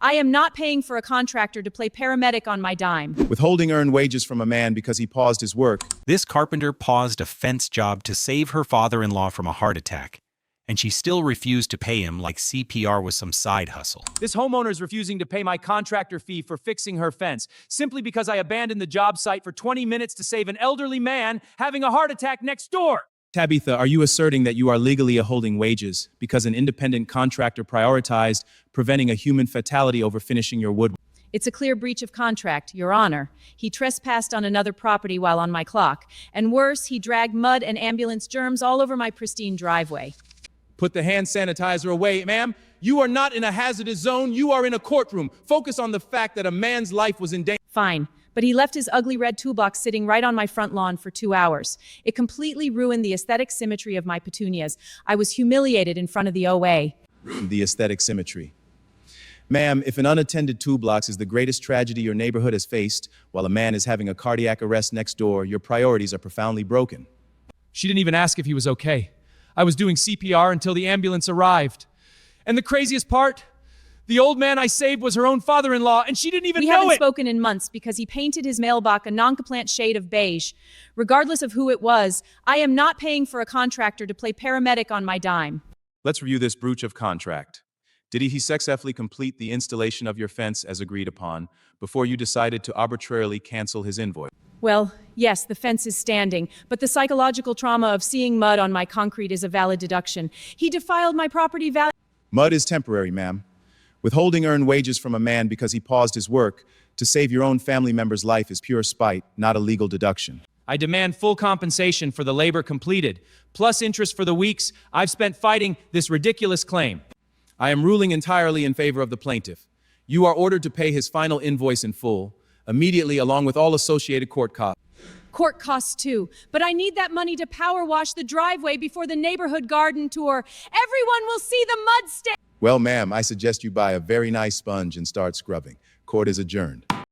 I am not paying for a contractor to play paramedic on my dime. Withholding earned wages from a man because he paused his work. This carpenter paused a fence job to save her father-in-law from a heart attack, and she still refused to pay him like CPR was some side hustle. This homeowner is refusing to pay my contractor fee for fixing her fence simply because I abandoned the job site for 20 minutes to save an elderly man having a heart attack next door. Tabitha, are you asserting that you are legally withholding wages because an independent contractor prioritized preventing a human fatality over finishing your wood? It's a clear breach of contract, Your Honor. He trespassed on another property while on my clock. And worse, he dragged mud and ambulance germs all over my pristine driveway. Put the hand sanitizer away, ma'am. You are not in a hazardous zone. You are in a courtroom. Focus on the fact that a man's life was in danger. Fine, but he left his ugly red toolbox sitting right on my front lawn for 2 hours. It completely ruined the aesthetic symmetry of my petunias. I was humiliated in front of the OA. The aesthetic symmetry. Ma'am, if an unattended toolbox is the greatest tragedy your neighborhood has faced, while a man is having a cardiac arrest next door, your priorities are profoundly broken. She didn't even ask if he was okay. I was doing CPR until the ambulance arrived. And the craziest part, the old man I saved was her own father-in-law, and she didn't even know it! We haven't spoken in months because he painted his mailbox a non-compliant shade of beige. Regardless of who it was, I am not paying for a contractor to play paramedic on my dime. Let's review this breach of contract. Did he successfully complete the installation of your fence as agreed upon before you decided to arbitrarily cancel his invoice? Well, yes, the fence is standing, but the psychological trauma of seeing mud on my concrete is a valid deduction. He defiled my property value. Mud is temporary, ma'am. Withholding earned wages from a man because he paused his work to save your own family member's life is pure spite, not a legal deduction. I demand full compensation for the labor completed, plus interest for the weeks I've spent fighting this ridiculous claim. I am ruling entirely in favor of the plaintiff. You are ordered to pay his final invoice in full, immediately, along with all associated court costs. Court costs too, but I need that money to power wash the driveway before the neighborhood garden tour. Everyone will see the mud stain. Well, ma'am, I suggest you buy a very nice sponge and start scrubbing. Court is adjourned.